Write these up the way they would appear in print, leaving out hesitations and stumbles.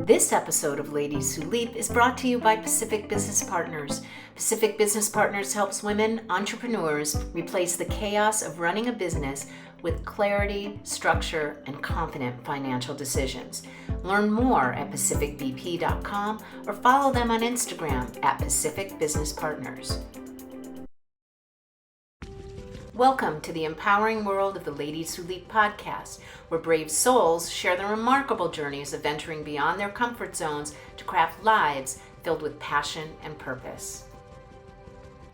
This episode of Ladies Who Leap is brought to you by Pacific Business Partners. Pacific Business Partners helps women entrepreneurs replace the chaos of running a business with clarity, structure, and confident financial decisions. Learn more at pacificbp.com or follow them on Instagram at Pacific Business Partners. Welcome to the empowering world of the Ladies Who Leap podcast, where brave souls share the remarkable journeys of venturing beyond their comfort zones to craft lives filled with passion and purpose.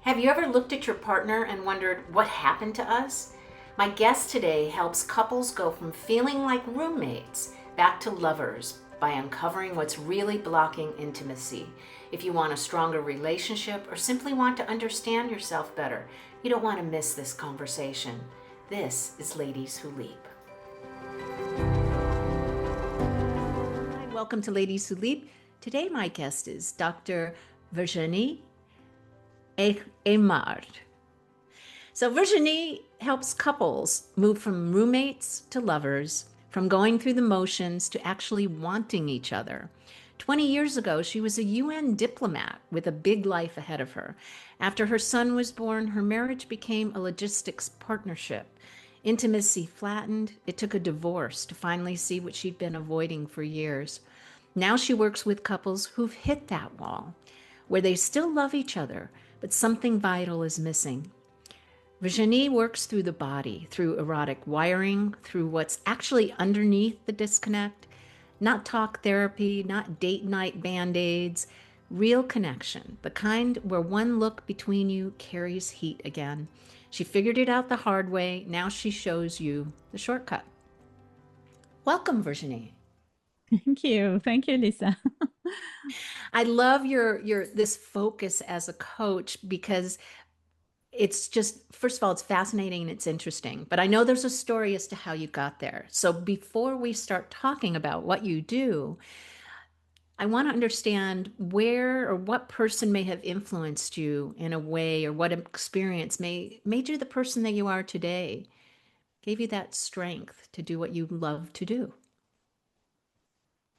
Have you ever looked at your partner and wondered, what happened to us? My guest today helps couples go from feeling like roommates back to lovers by uncovering what's really blocking intimacy. If you want a stronger relationship or simply want to understand yourself better, you don't want to miss this conversation. This is Ladies Who Leap. Hi, welcome to Ladies Who Leap. Today my guest is Dr. Virginie Aimard. So Virginie helps couples move from roommates to lovers, from going through the motions to actually wanting each other. 20 years ago, she was a UN diplomat with a big life ahead of her. After her son was born, her marriage became a logistics partnership. Intimacy flattened. It took a divorce to finally see what she'd been avoiding for years. Now she works with couples who've hit that wall, where they still love each other, but something vital is missing. Virginie works through the body, through erotic wiring, through what's actually underneath the disconnect. Not talk therapy, not date night band-aids, real connection, the kind where one look between you carries heat again. She figured it out the hard way. Now she shows you the shortcut. Welcome, Virginie. Thank you. Thank you, Lisa. I love your this focus as a coach because it's just, first of all, it's fascinating and it's interesting, but I know there's a story as to how you got there. So before we start talking about what you do, I want to understand where or what person may have influenced you in a way, or what experience made you the person that you are today, gave you that strength to do what you love to do.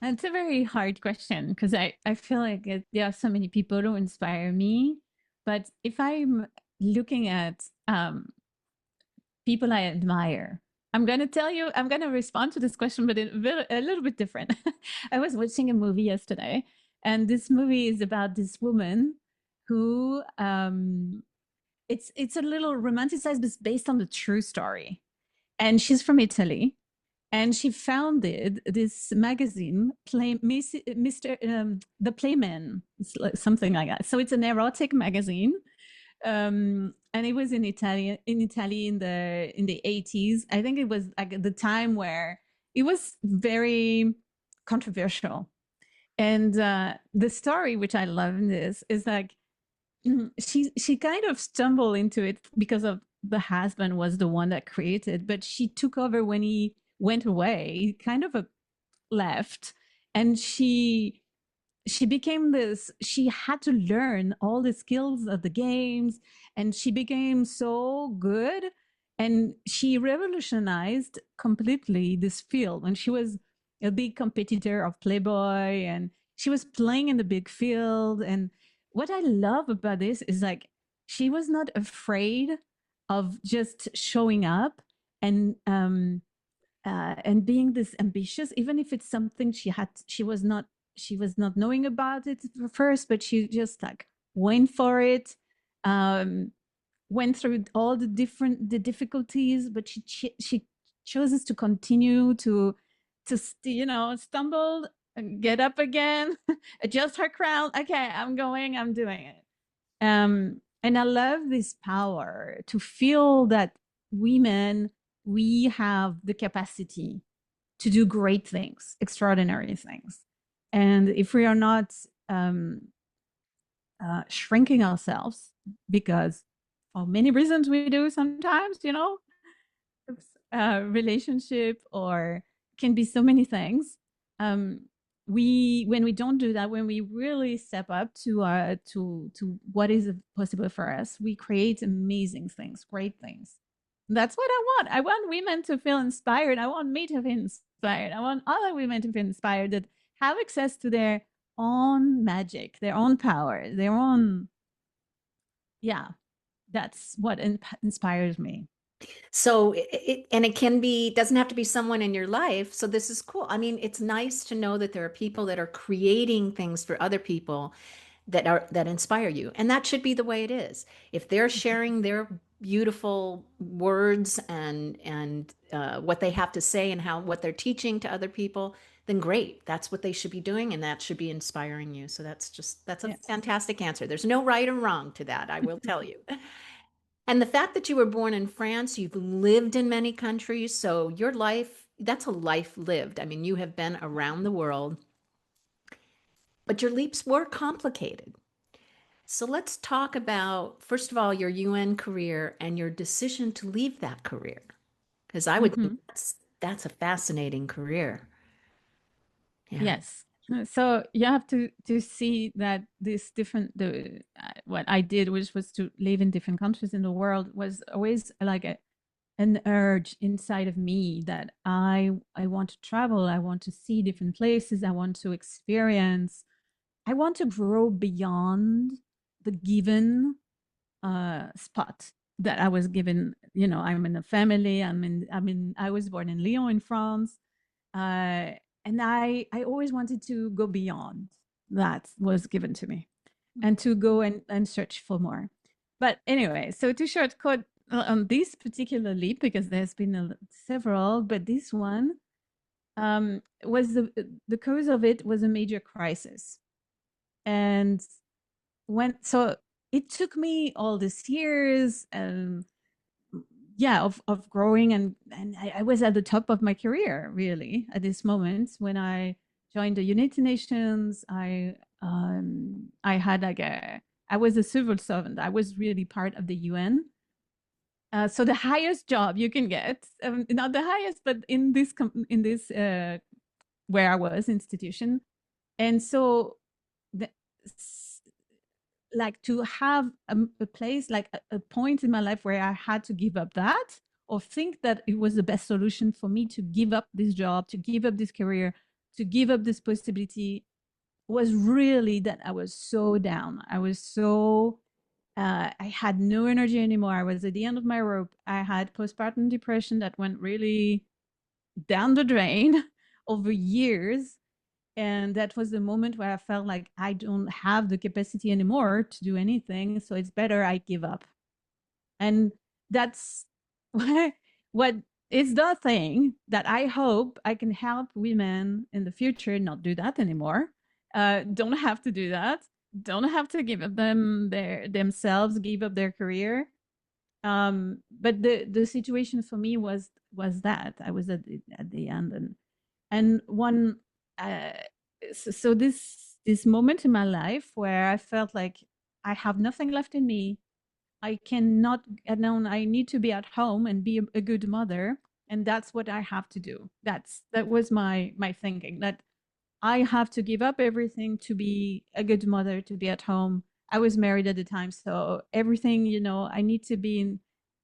That's a very hard question because I feel like there are so many people who inspire me. But if I'm looking at people I admire, I'm going to respond to this question, but a little bit different. I was watching a movie yesterday, and this movie is about this woman who, it's a little romanticized, but it's based on the true story. And she's from Italy. And she founded this magazine, The Playman, something like that. So it's an erotic magazine, and it was in Italy in the 80s. I think it was like the time where it was very controversial. And the story, which I love in this, is like she kind of stumbled into it because of the husband was the one that created, but she took over when he went away. He kind of left, and she became this. She had to learn all the skills of the games, and she became so good, and she revolutionized completely this field. And she was a big competitor of Playboy, and she was playing in the big field. And what I love about this is like she was not afraid of just showing up and being this ambitious, even if it's something she was not knowing about it first, but she just like went for it, went through all the difficulties, but she chooses to continue to stumble and get up again, adjust her crown. Okay, I'm doing it. And I love this power to feel that women, we have the capacity to do great things, extraordinary things. And if we are not shrinking ourselves, because for many reasons we do sometimes, relationship or can be so many things. When we don't do that, when we really step up to what is possible for us, we create amazing things, great things. That's what I want. I want women to feel inspired. I want me to feel inspired. I want other women to feel inspired that have access to their own magic, their own power, their own, yeah, that's what inspires me. So and it can be, doesn't have to be someone in your life. So this is cool. I mean, it's nice to know that there are people that are creating things for other people that inspire you. And that should be the way it is. If they're sharing their beautiful words and what they have to say and how what they're teaching to other people, then great. That's what they should be doing, and that should be inspiring you. So that's a Yes. fantastic answer. There's no right or wrong to that, I will tell you. And the fact that you were born in France, you've lived in many countries, so your life, that's a life lived. I mean, you have been around the world, but your leaps were complicated. So let's talk about, first of all, your UN career and your decision to leave that career. Because I would think Hmm. that's a fascinating career. Yeah. Yes. So you have to see that this different the what I did, which was to live in different countries in the world, was always like an urge inside of me that I want to travel, I want to see different places, I want to experience, I want to grow beyond the given spot that I was given. You know, I'm in a family. I was born in Lyon, in France, uh, and I always wanted to go beyond that was given to me, and to go and search for more. But anyway, so to shortcut on this particular leap, because there's been several, but this one was the cause of it was a major crisis, and when so it took me all these years yeah of growing, and I was at the top of my career really at this moment when I joined the United Nations. I had like a I was a civil servant. I was really part of the UN. So the highest job you can get, not the highest, but in this where I was institution, and so the, like to have a place like a point in my life where I had to give up that or think that it was the best solution for me to give up this job, to give up this career, to give up this possibility was really that I was so down. I was so I had no energy anymore. I was at the end of my rope. I had postpartum depression that went really down the drain over years, and that was the moment where I felt like I don't have the capacity anymore to do anything. So it's better I give up. And that's what is the thing that I hope I can help women in the future not do that anymore. Don't have to do that. Don't have to give up themselves, give up their career. But the situation for me was that I was at the end, and one uh, so this moment in my life where I felt like I have nothing left in me. I cannot, and now I need to be at home and be a good mother, and that's what I have to do. That was my thinking, that I have to give up everything to be a good mother, to be at home. I was married at the time, so everything, I need to be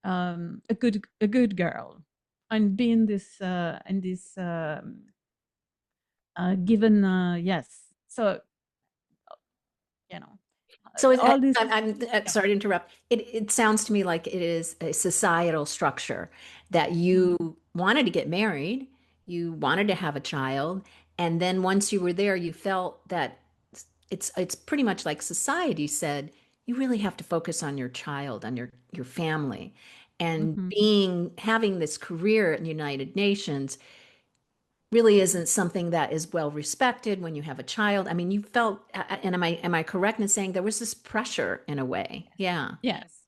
a good girl, and be in this given yes. So you know So all this. I'm Yeah. sorry to interrupt. It sounds to me like it is a societal structure that Mm. you wanted to get married, you wanted to have a child, and then once you were there, you felt that it's pretty much like society said, you really have to focus on your child, on your family. And Mhm. having this career in the United Nations really isn't something that is well respected when you have a child. I mean, you felt, and am I correct in saying there was this pressure in a way? Yeah. Yes.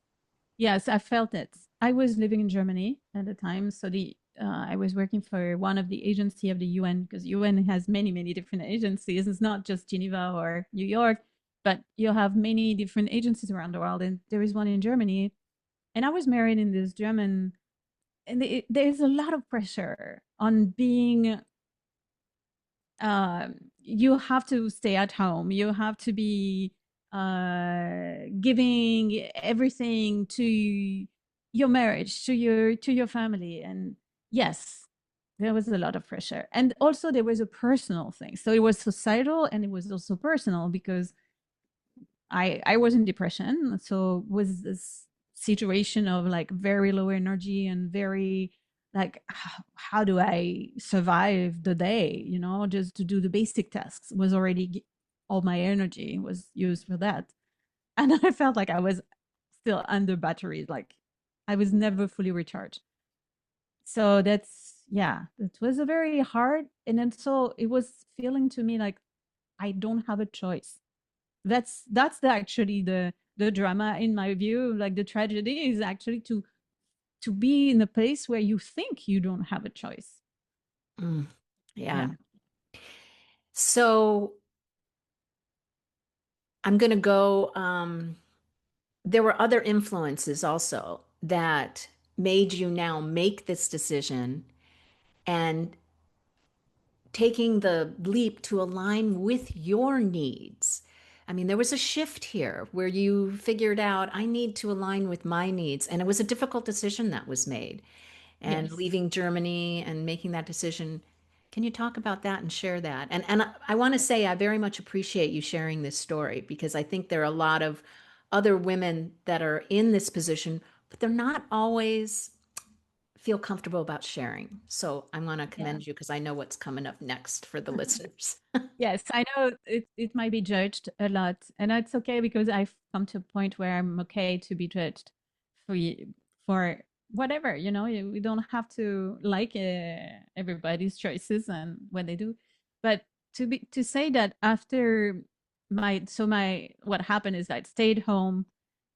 Yes, I felt it. I was living in Germany at the time, so the I was working for one of the agency of the UN, because UN has many different agencies. It's not just Geneva or New York, but you have many different agencies around the world, and there is one in Germany. And I was married in this German, and there's a lot of pressure on being you have to stay at home. You have to be giving everything to your marriage, to your family. And yes, there was a lot of pressure. And also there was a personal thing. So it was societal and it was also personal because I was in depression. So it was this situation of like very low energy and very like how do I survive the day, you know, just to do the basic tasks was already all my energy was used for that. And I felt like I was still under batteries, like I was never fully recharged. So that's yeah, it was a very hard, and then so it was feeling to me like I don't have a choice. Actually the drama in my view. Like the tragedy is actually to be in a place where you think you don't have a choice. Mm, yeah. Yeah. So I'm going to go. There were other influences also that made you now make this decision and taking the leap to align with your needs. I mean, there was a shift here where you figured out, I need to align with my needs. And it was a difficult decision that was made. And Yes. leaving Germany and making that decision. Can you talk about that and share that? And I want to say I very much appreciate you sharing this story because I think there are a lot of other women that are in this position, but they're not always feel comfortable about sharing. So I'm going to Yeah. commend you because I know what's coming up next for the listeners. Yes, I know it might be judged a lot, and that's okay because I've come to a point where I'm okay to be judged for for whatever, you know. We don't have to like everybody's choices and what they do, but to say that after my what happened is I stayed home,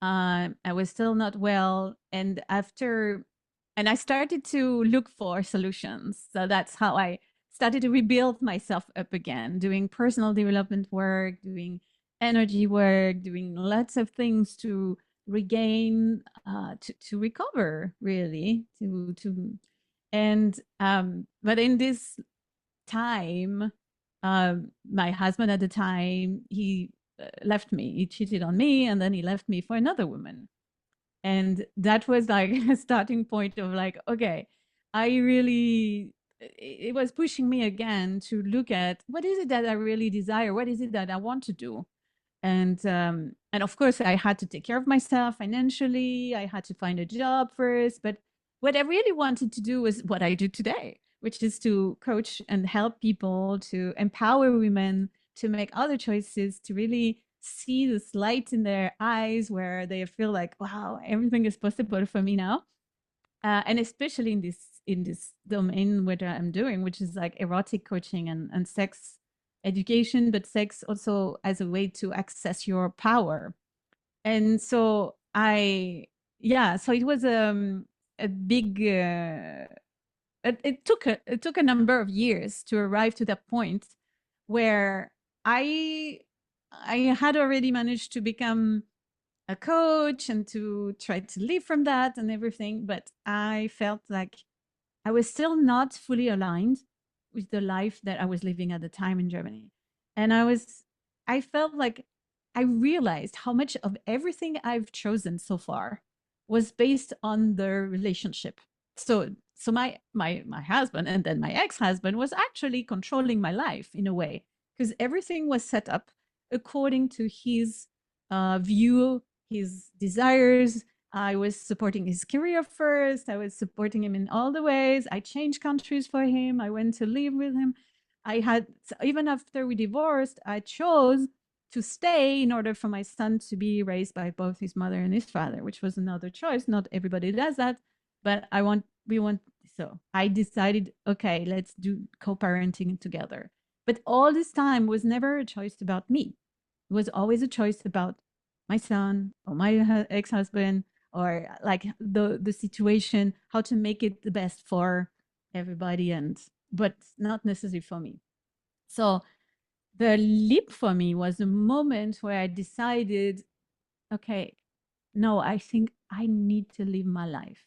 I was still not well, and I started to look for solutions. So that's how I started to rebuild myself up again, doing personal development work, doing energy work, doing lots of things to regain, to recover, really, but in this time, my husband at the time he left me. He cheated on me, and then he left me for another woman, and that was like a starting point of like, okay, I really, it was pushing me again to look at what is it that I really desire, what is it that I want to do. And of course I had to take care of myself financially, I had to find a job first, but what I really wanted to do was what I do today, which is to coach and help people, to empower women to make other choices, to really see this light in their eyes where they feel like, wow, everything is possible for me now. And especially in this domain what I'm doing, which is like erotic coaching and sex education, but sex also as a way to access your power. And so yeah, so it was a big it took a number of years to arrive to that point where I I had already managed to become a coach and to try to live from that and everything, but I felt like I was still not fully aligned with the life that I was living at the time in Germany. And I felt like I realized how much of everything I've chosen so far was based on the relationship. So my husband and then my ex-husband was actually controlling my life in a way because everything was set up according to his view, his desires. I was supporting his career first. I was supporting him in all the ways. I changed countries for him. I went to live with him. Even after we divorced, I chose to stay in order for my son to be raised by both his mother and his father, which was another choice. Not everybody does that, but so I decided, okay, let's do co parenting together. But all this time was never a choice about me. It was always a choice about my son or my ex husband or like the situation, how to make it the best for everybody, and but not necessarily for me. So the leap for me was a moment where I decided, okay, no, I think I need to live my life.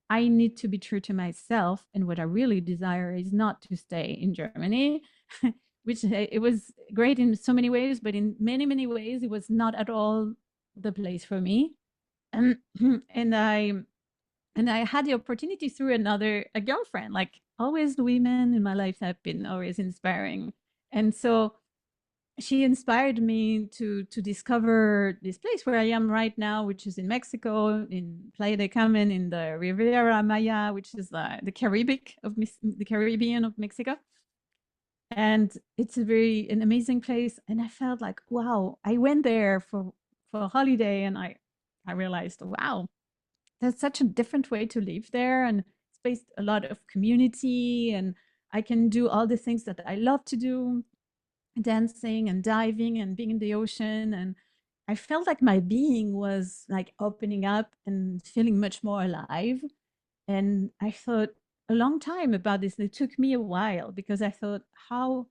I need to be true to myself. And what I really desire is not to stay in Germany, which it was great in so many ways, but in many, many ways, it was not at all the place for me. And, and I and I had the opportunity through a girlfriend. Like always the women in my life have been always inspiring. And so she inspired me to discover this place where I am right now, which is in Mexico, in Playa del Carmen, in the Riviera Maya, which is the the Caribbean of Mexico. And it's a very an amazing place. And I felt like, wow, I went there for a holiday, and I realized, wow, there's such a different way to live there, and it's based a lot of community, and I can do all the things that I love to do, dancing and diving and being in the ocean. And I felt like my being was like opening up and feeling much more alive. And I thought a long time about this. It took me a while because I thought, how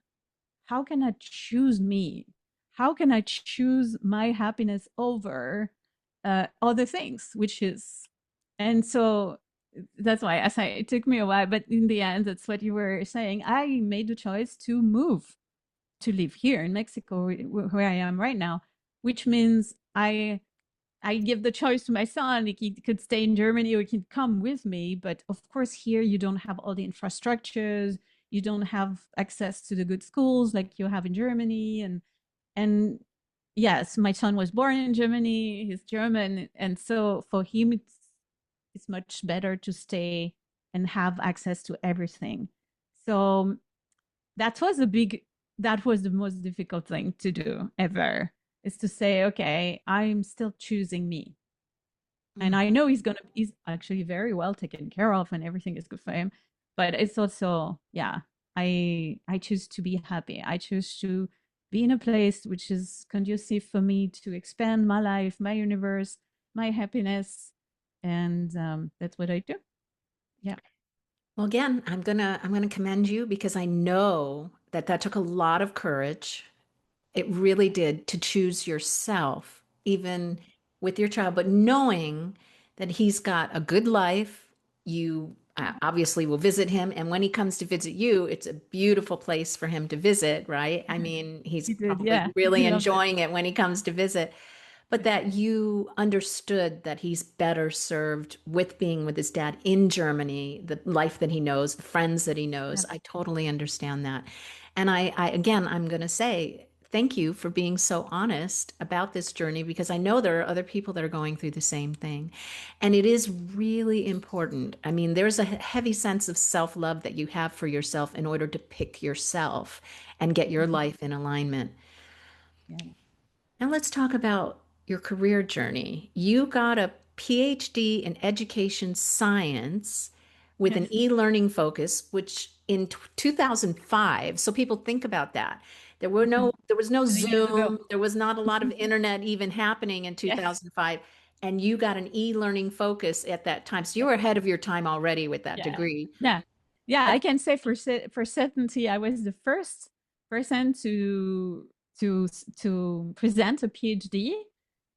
can I choose me? How can I choose my happiness over other things? Which is, and so that's why I say it took me a while, but in the end, that's what you were saying. I made the choice to move to live here in Mexico, where I am right now, which means I give the choice to my son. Like he could stay in Germany or he can come with me. But of course, here you don't have all the infrastructures. You don't have access to the good schools like you have in Germany. And yes, my son was born in Germany. He's German, and so for him, it's much better to stay and have access to everything. So that was a big that was the most difficult thing to do ever, is to say, okay, I'm still choosing me. And Mm. I know he's actually very well taken care of and everything is good for him. But it's also, yeah, I choose to be happy. I choose to be in a place which is conducive for me to expand my life, my universe, my happiness. And that's what I do. Yeah. Well, again, I'm gonna commend you because I know that that took a lot of courage. It really did to choose yourself, even with your child, but knowing that he's got a good life. You Yeah. obviously will visit him. And when he comes to visit you, it's a beautiful place for him to visit, right? I mean, he's He did. probably Yeah. He really loved it. enjoying it when he comes to visit, but Yeah. that you understood that he's better served with being with his dad in Germany, the life that he knows, the friends that he Yeah. knows. I totally understand that. And I again, I'm going to say thank you for being so honest about this journey because I know there are other people that are going through the same thing. And it is really important. I mean, there's a heavy sense of self love that you have for yourself in order to pick yourself and get your Mhm. life in alignment. Yeah. Now let's talk about your career journey. You got a PhD in education science with an Yes. e-learning focus, which in 2005, so people think about that. There was no 20 years ago. Zoom, there was not a lot of internet even happening in Yes. 2005, and you got an e-learning focus at that time. So you Yes. were ahead of your time already with that Yeah. degree. Yeah. Yeah. But I can say for certainty, I was the first person to present a PhD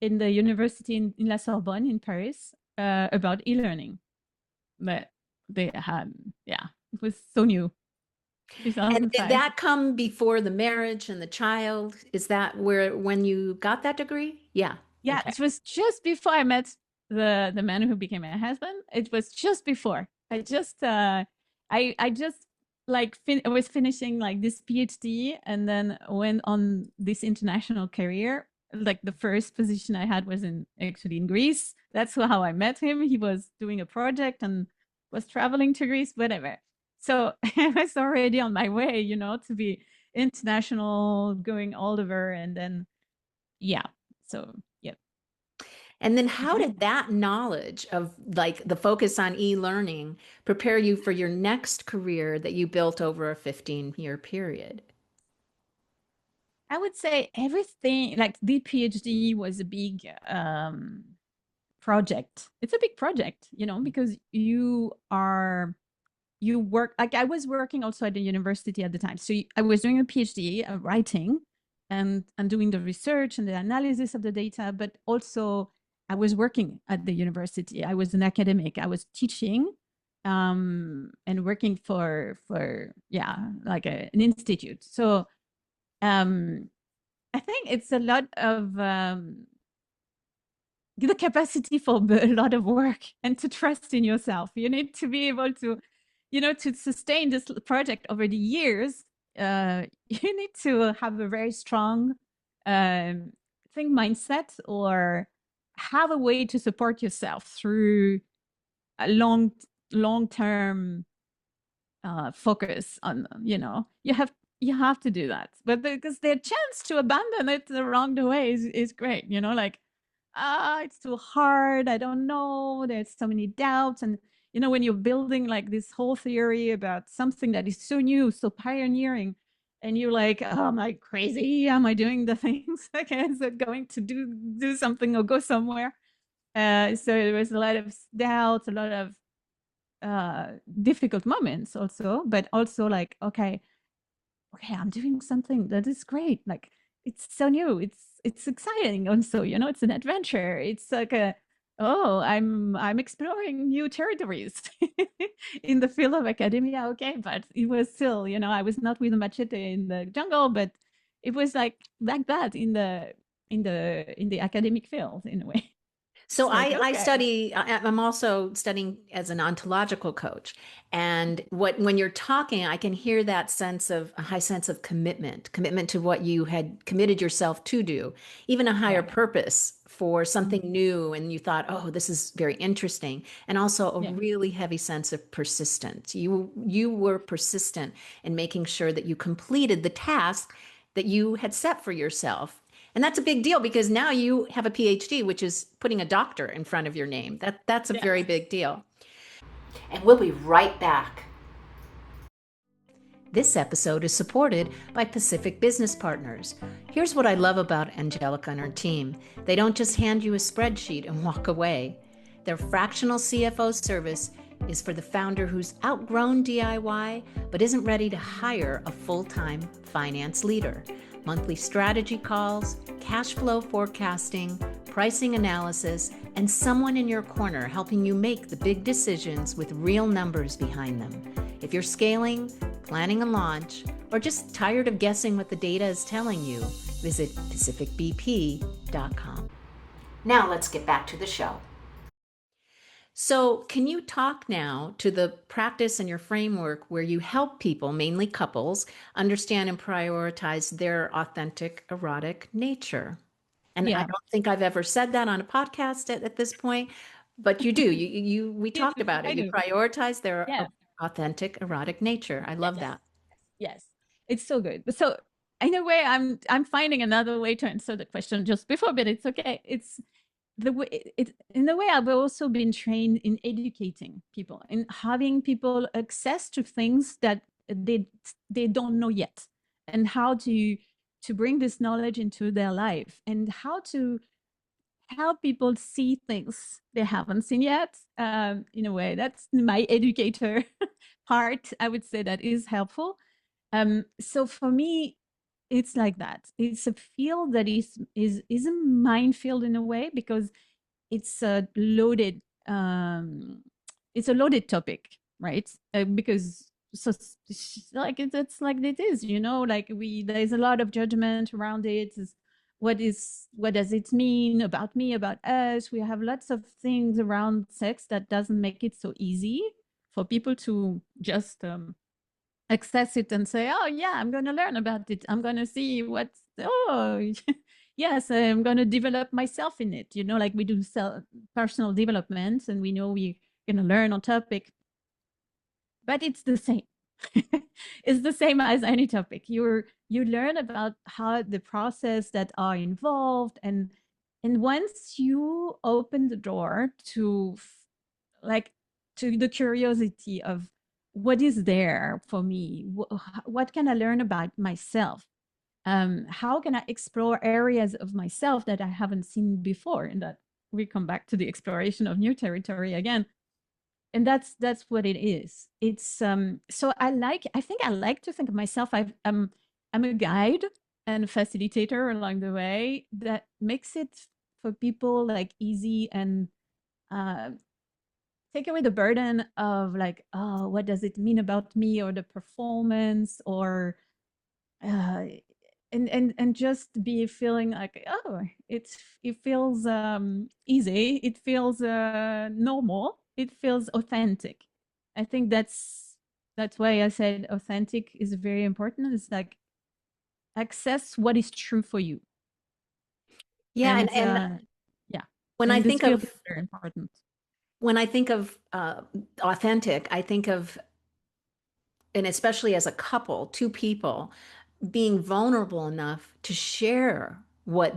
in the university in La Sorbonne in Paris about e-learning. But they had, yeah, it was so new, and did 2005. that come before the marriage and the child? Is that where when you got that degree? Yeah. Yeah, Okay. it was just before I met the man who became my husband. It was just before. I just I was finishing like this PhD and then went on this international career. Like the first position I had was in actually in Greece. That's how I met him. He was doing a project and was traveling to Greece, whatever. So I was already on my way, to be international, going all over, and then yeah. So yeah. And then how did that knowledge of like the focus on e-learning prepare you for your next career that you built over a 15-year period? I would say everything, like the PhD was a big project. It's a big project, because you work, like I was working also at the university at the time. So I was doing a PhD writing and doing the research and the analysis of the data, but also I was working at the university. I was an academic. I was teaching and working for yeah, like an institute. So um I think it's a lot of the capacity for a lot of work and to trust in yourself. You need to be able to to sustain this project over the years, you need to have a very strong, think mindset, or have a way to support yourself through a long term focus on them. You have to do that, but because their chance to abandon it along the way is great. Like, it's too hard, I don't know, there's so many doubts. And when you're building like this whole theory about something that is so new, so pioneering, and you're like, oh, am I crazy, am I doing the things okay, is it going to do something or go somewhere? So there was a lot of doubts, a lot of difficult moments also, but also like, okay, I'm doing something that is great. Like, it's so new. It's exciting also, it's an adventure. It's like I'm exploring new territories in the field of academia. Okay, but it was still, I was not with a machete in the jungle, but it was like that in the academic field in a way. So It's like, I okay. study, I'm also studying as an ontological coach. And when you're talking, I can hear that sense of a high sense of commitment to what you had committed yourself to do, even a higher Yeah. purpose for Mhm. something new. And you thought, oh, this is very interesting. And also a Yeah. really heavy sense of persistence. You were persistent in making sure that you completed the task that you had set for yourself. And that's a big deal because now you have a PhD, which is putting a doctor in front of your name. That's a Yeah. very big deal. And we'll be right back. This episode is supported by Pacific Business Partners. Here's what I love about Angelica and her team. They don't just hand you a spreadsheet and walk away. Their fractional CFO service is for the founder who's outgrown DIY but isn't ready to hire a full-time finance leader. Monthly strategy calls, cash flow forecasting, pricing analysis, and someone in your corner helping you make the big decisions with real numbers behind them. If you're scaling, planning a launch, or just tired of guessing what the data is telling you, visit pacificbp.com. Now let's get back to the show. So, can you talk now to the practice and your framework where you help people, mainly couples, understand and prioritize their authentic erotic nature? And I Yeah. don't think I've ever said that on a podcast at this point, but you do. We Yeah, talked about it. I You do. prioritize their Yeah. authentic erotic nature. I love Yes. that. Yes. It's so good. So in a way, I'm finding another way to answer the question just before, but it's okay. It's the way in a way I've also been trained in educating people and having people access to things that they don't know yet, and how to bring this knowledge into their life, and how to help people see things they haven't seen yet. In a way, that's my educator part. I would say that is helpful. So for me, it's like that. It's a field that is a minefield in a way, because it's a loaded it's a loaded topic, right? Because so like it's like it is, like we there's a lot of judgment around it. What does it mean about me, about us? We have lots of things around sex that doesn't make it so easy for people to just access it and say, oh yeah, I'm going to learn about it, I'm going to see what's, oh yes, I'm going to develop myself in it, like we do personal development, and we know we're going to learn on topic, but it's the same. It's the same as any topic. You learn about how the process that are involved, and once you open the door to like to the curiosity of what is there for me, what can I learn about myself, how can I explore areas of myself that I haven't seen before, and that we come back to the exploration of new territory again. And that's what it is. It's so I think to think of myself, I'm a guide and a facilitator along the way that makes it for people like easy, and uh, take away the burden of like, oh, what does it mean about me, or the performance, or uh, and just be feeling like, oh, it feels easy, it feels normal, it feels authentic. I think That's why I said authentic is very important. It's like access what is true for you. Yeah, And and yeah, when I and this think field of is very important. authentic, I think of, and especially as a couple, two people being vulnerable enough to share what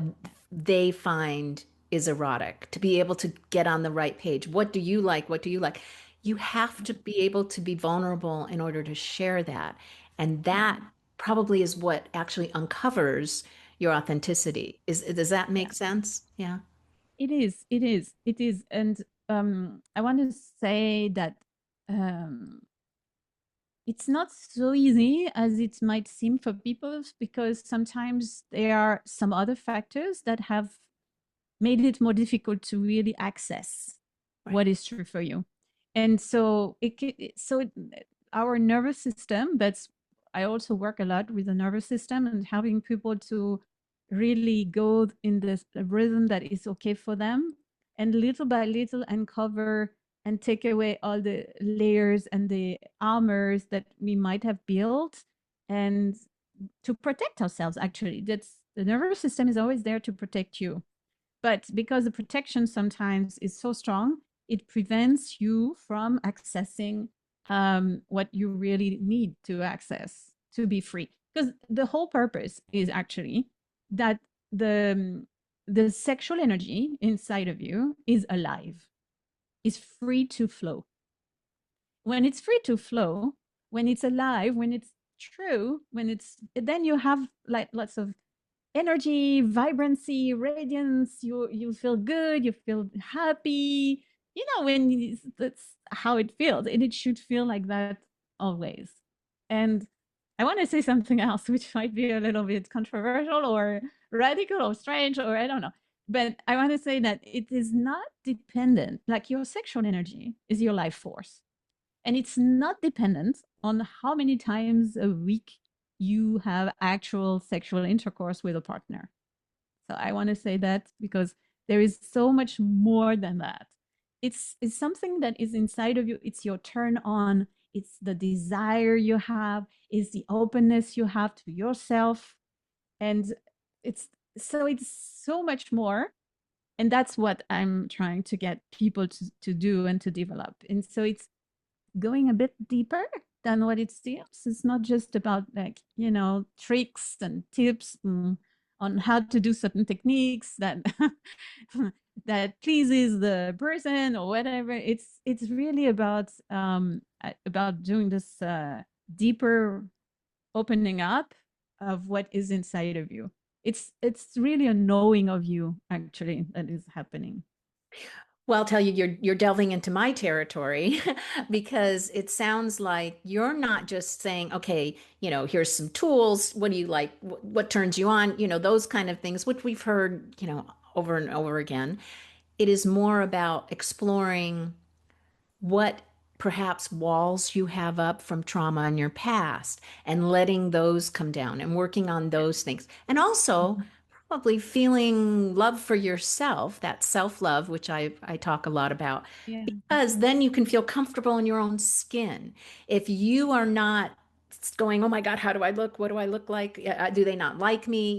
they find is erotic, to be able to get on the right page. What do you like? What do you like? You have to be able to be vulnerable in order to share that. And that probably is what actually uncovers your authenticity. Does that Yeah, make sense? Yeah. it is. It is. It is. And I want to say that um, it's not so easy as it might seem for people because sometimes there are some other factors that have made it more difficult to really access Right. what is true for you. And so our nervous system, that's I also work a lot with the nervous system and helping people to really go in this rhythm that is okay for them and little by little uncover and take away all the layers and the armors that we might have built and to protect ourselves. Actually, that's the nervous system is always there to protect you, but because the protection sometimes is so strong, it prevents you from accessing what you really need to access to be free. Because the whole purpose is actually that the the sexual energy inside of you is alive, is free to flow. When it's free to flow, when it's alive, when it's true, when it's then you have like lots of energy, vibrancy, radiance. You feel good. You feel happy. You know that's how it feels, and it should feel like that always. And I want to say something else, which might be a little bit controversial or radical or strange, or I don't know. But I want to say that it is not dependent. Like your sexual energy is your life force, and it's not dependent on how many times a week you have actual sexual intercourse with a partner. So I want to say that because there is so much more than that. It's something that is inside of you. It's your turn on. It's the desire you have. It's the openness you have to yourself, and it's it's so much more. And that's what I'm trying to get people to do and to develop. And so it's going a bit deeper than what it seems. It's not just about like, tricks and tips on how to do certain techniques that that pleases the person or whatever. It's really about doing this deeper opening up of what is inside of you. It's really a knowing of you actually that is happening. Well, I'll tell you, you're delving into my territory because it sounds like you're not just saying, okay, here's some tools. What do you like? What turns you on? Those kind of things, which we've heard, over and over again. It is more about exploring what perhaps walls you have up from trauma in your past and letting those come down and working on those things. And also Mhm. probably feeling love for yourself, that self-love, which I talk a lot about, Yeah. because then you can feel comfortable in your own skin. If you are not going, oh my God, how do I look? What do I look like? Do they not like me?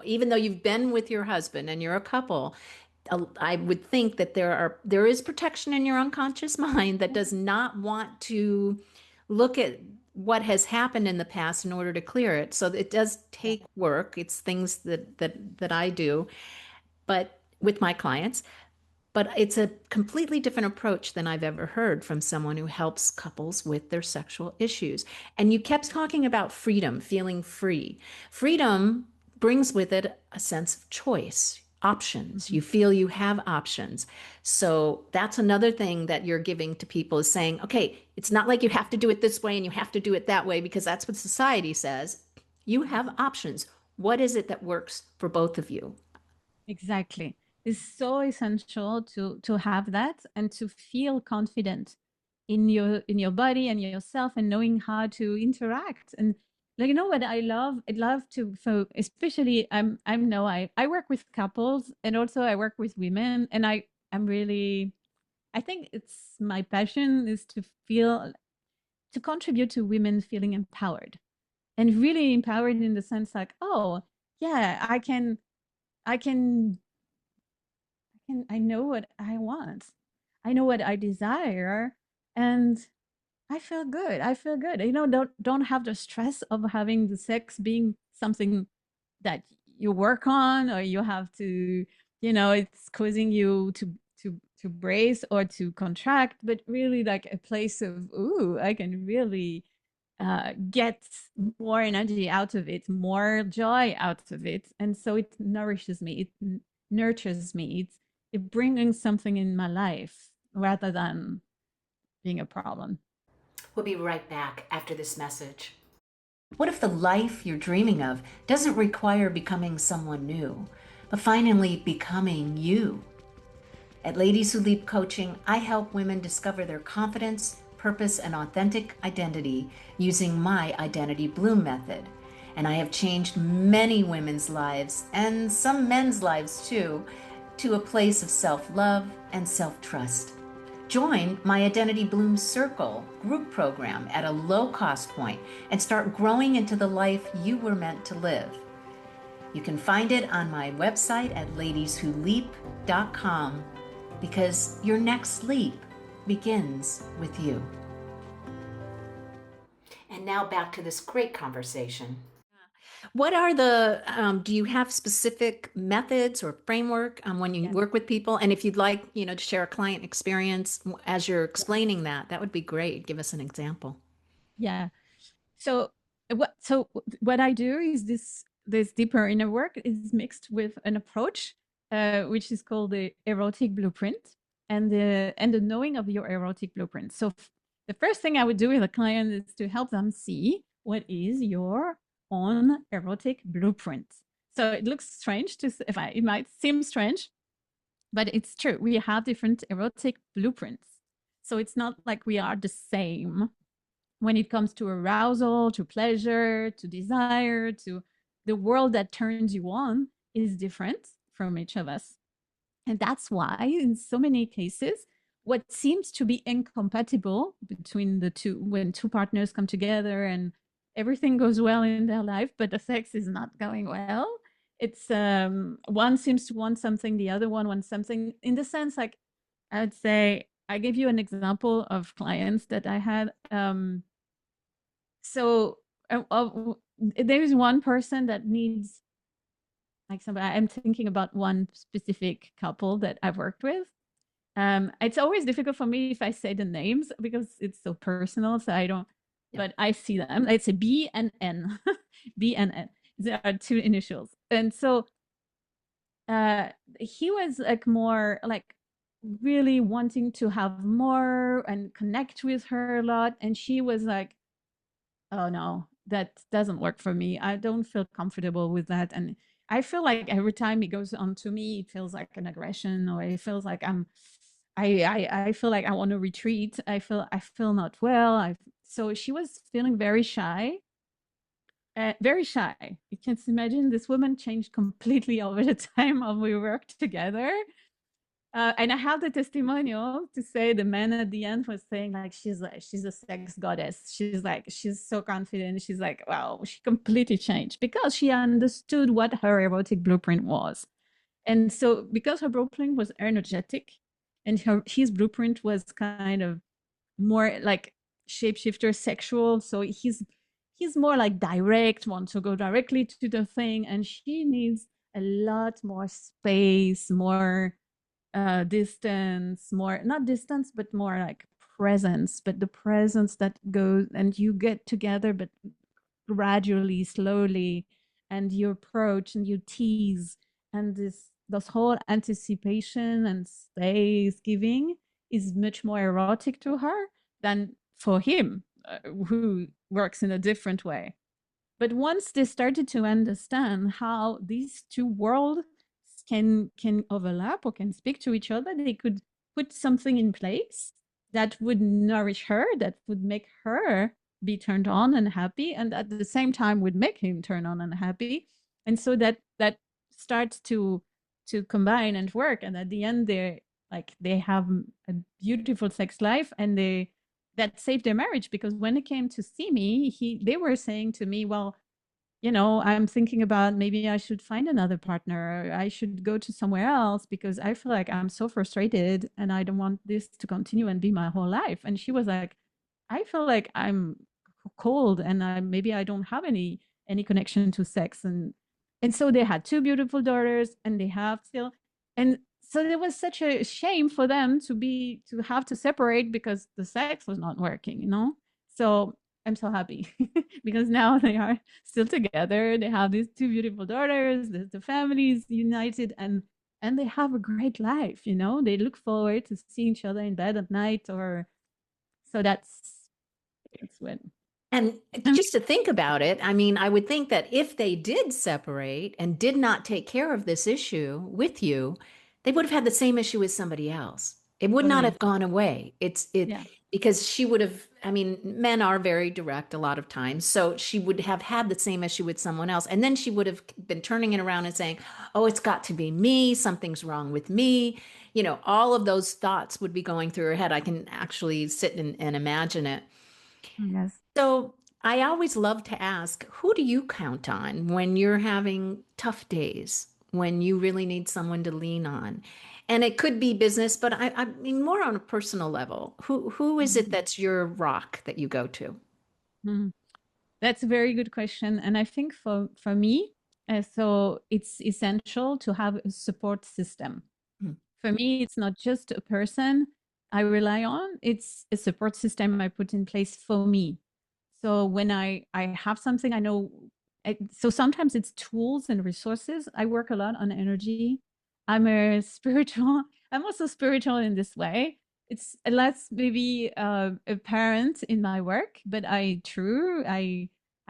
Even though you've been with your husband and you're a couple, I would think that there is protection in your unconscious mind that does not want to look at what has happened in the past in order to clear it. So it does Yeah. take work. It's things that I do, but with my clients, but it's a completely different approach than I've ever heard from someone who helps couples with their sexual issues. And you kept talking about freedom, feeling free. Freedom brings with it a sense of choice, options. You Mhm. feel you have options. So that's another thing that you're giving to people is saying, okay, it's not like you have to do it this way and you have to do it that way because that's what society says. You have options. What is it that works for both of you? Exactly. It's so essential to have that and to feel confident in your body and yourself and knowing how to interact. And like what I love to so especially I'm no I work with couples and also I work with women and I'm really I think it's my passion is to feel to contribute to women feeling empowered, and really empowered in the sense like, oh yeah, I can I know what I want. I know what I desire, and I feel good. I feel good. Don't have the stress of having the sex being something that you work on, or you have to, it's causing you to brace or to contract, but really like a place of, ooh, I can really get more energy out of it, more joy out of it. And so it nourishes me, it nurtures me, it bringing something in my life rather than being a problem. We'll be right back after this message. What if the life you're dreaming of doesn't require becoming someone new, but finally becoming you? At Ladies Who Leap Coaching, I help women discover their confidence, purpose, and authentic identity using my Identity Bloom method. And I have changed many women's lives, and some men's lives too, to a place of self-love and self-trust. Join my Identity Bloom Circle group program at a low cost point and start growing into the life you were meant to live. You can find it on my website at ladieswholeap.com, because your next leap begins with you. And now back to this great conversation. What are do you have specific methods or framework when you Yeah. work with people? And if you'd like, to share a client experience as you're explaining that would be great. Give us an example. Yeah. So what I do is this deeper inner work is mixed with an approach, which is called the erotic blueprint, and the knowing of your erotic blueprint. So the first thing I would do with a client is to help them see what is your own erotic blueprint. So it looks strange it might seem strange, but it's true. We have different erotic blueprints. So it's not like we are the same when it comes to arousal, to pleasure, to desire, to the world that turns you on is different from each of us. And that's why, in so many cases, what seems to be incompatible between the two, when two partners come together and everything goes well in their life, but the sex is not going well, it's one seems to want something, the other one wants something. In the sense, like, I would say, I give you an example of clients that I had. So there is one person that needs, like, somebody. I'm thinking about one specific couple that I've worked with. It's always difficult for me if I say the names because it's so personal, so I don't. Yeah. But I see them. It's a B and N. B and N. There are two initials, and so he was like more like really wanting to have more and connect with her a lot, and she was like, oh no, that doesn't work for me. I don't feel comfortable with that. And I feel like every time it goes on to me, it feels like an aggression, or it feels like I feel like I want to retreat. I feel not well. So she was feeling very shy. Very shy. You can imagine this woman changed completely over the time of we worked together. And I have the testimonial to say the man at the end was saying like she's a sex goddess. She's so confident. She's like, wow, she completely changed because she understood what her erotic blueprint was. And so because her blueprint was energetic and his blueprint was kind of more like shapeshifter sexual. So he's more like direct, wants to go directly to the thing, and she needs a lot more space, more distance, more not distance, but more like presence, but the presence that goes and you get together, but gradually, slowly, and you approach and you tease, and this whole anticipation and space giving is much more erotic to her than for him, who works in a different way. But once they started to understand how these two worlds can overlap or can speak to each other, they could put something in place that would nourish her, that would make her be turned on and happy, and at the same time would make him turn on and happy. And so that starts to combine and work. And at the end, they have a beautiful sex life, and that saved their marriage, because when they came to see me, they were saying to me, well, I'm thinking about maybe I should find another partner. Or I should go to somewhere else because I feel like I'm so frustrated and I don't want this to continue and be my whole life. And she was like, I feel like I'm cold and maybe I don't have any connection to sex. And so they had two beautiful daughters and they have still, and so there was such a shame for them to have to separate because the sex was not working. So I'm so happy because now they are still together. They have these two beautiful daughters. The family is united, and they have a great life. They look forward to seeing each other in bed at night, or so that's what. And just to think about it, I mean, I would think that if they did separate and did not take care of this issue with you, they would have had the same issue with somebody else. It would not Totally. have gone away. It Yeah. because she would have, I mean, men are very direct a lot of times. So she would have had the same issue with someone else. And then she would have been turning it around and saying, "Oh, it's got to be me. Something's wrong with me." All of those thoughts would be going through her head. I can actually sit and imagine it. Yes. So I always love to ask, who do you count on when you're having tough days, when you really need someone to lean on? And it could be business, but I mean more on a personal level. Who is it that's your rock that you go to? Mhm. That's a very good question. And I think for me, so it's essential to have a support system. Hmm. For me, it's not just a person I rely on, it's a support system I put in place for me. So when I have something I know, so sometimes it's tools and resources. I work a lot on energy. I'm a spiritual, I'm also spiritual in this way. It's less maybe apparent in my work, but I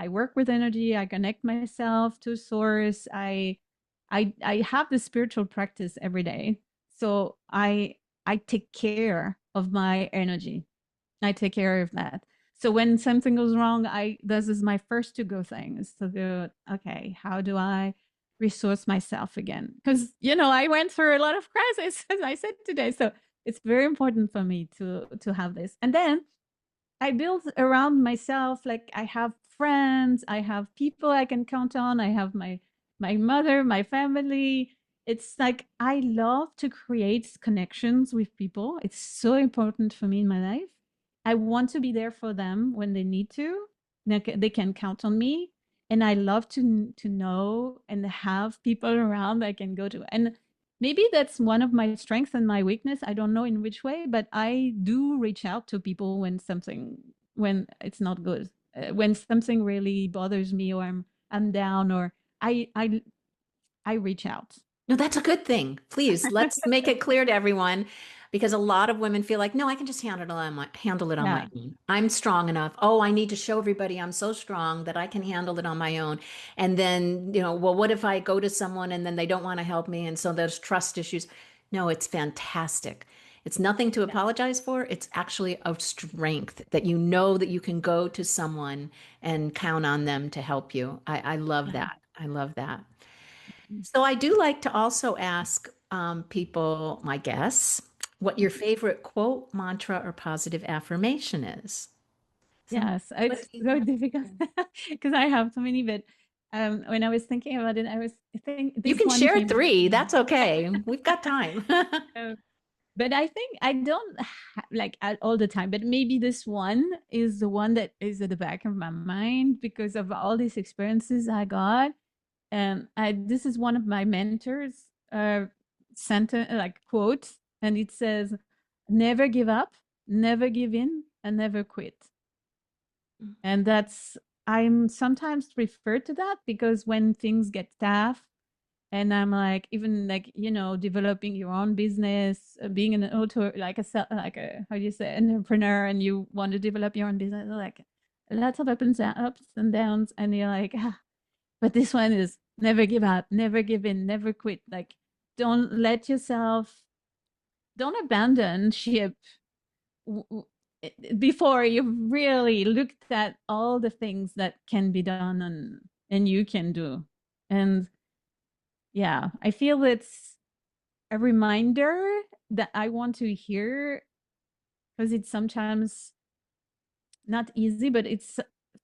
work with energy. I connect myself to source. I have the spiritual practice every day. So I take care of my energy. I take care of that. So when something goes wrong, this is my first to go thing is to go, okay, how do I resource myself again? Because I went through a lot of crisis, as I said today. So it's very important for me to have this. And then I build around myself, like I have friends, I have people I can count on, I have my mother, my family. It's like I love to create connections with people. It's so important for me in my life. I want to be there for them when they need to. They can count on me. And I love to know and have people around I can go to. And maybe that's one of my strengths and my weakness. I don't know in which way, but I do reach out to people when it's not good, when something really bothers me, or I'm down, or I I I reach out. No, that's a good thing. Please, let's make it clear to everyone because a lot of women feel like, no, I can just handle it on my Yeah, own. I'm strong enough. Oh, I need to show everybody I'm so strong that I can handle it on my own. And then, well, what if I go to someone and then they don't want to help me? And so there's trust issues. No, it's fantastic. It's nothing to yeah, apologize for. It's actually a strength that you know that you can go to someone and count on them to help you. I love yeah. that. I love that. So I do like to also ask people, my guests, what your favorite quote, mantra, or positive affirmation is. So Yes, what it's do you so have? difficult because I have so many. But when I was thinking about it, I think You this can one share came. three. That's okay. We've got time. Uh, but I think I don't like all the time, but maybe this one is the one that is at the back of my mind because of all these experiences I got. And this is one of my mentors' sentence, like quote, and it says, "Never give up, never give in, and never quit." And that's I'm sometimes refer to that because when things get tough, and I'm like, even like developing your own business, being an auto like like a how do you say entrepreneur, and you want to develop your own business, like lots of ups and downs, and you're like, but this one is never give up, never give in, never quit. Like, don't let yourself, don't abandon ship before you've really looked at all the things that can be done and you can do. And yeah, I feel it's a reminder that I want to hear because it's sometimes. not easy, but it's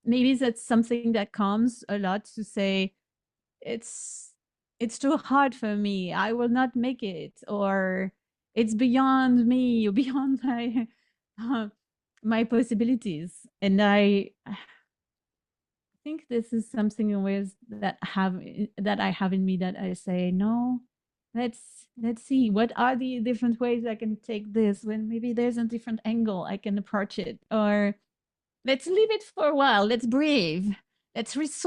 maybe that's something that comes a lot to say it's it's too hard for me. I will not make it, or it's beyond me, or beyond my uh, my possibilities. And I think this is something always that I have in me, that I say no. Let's see what are the different ways I can take this, when maybe there's a different angle I can approach it, or let's leave it for a while. Let's breathe. Let's resource.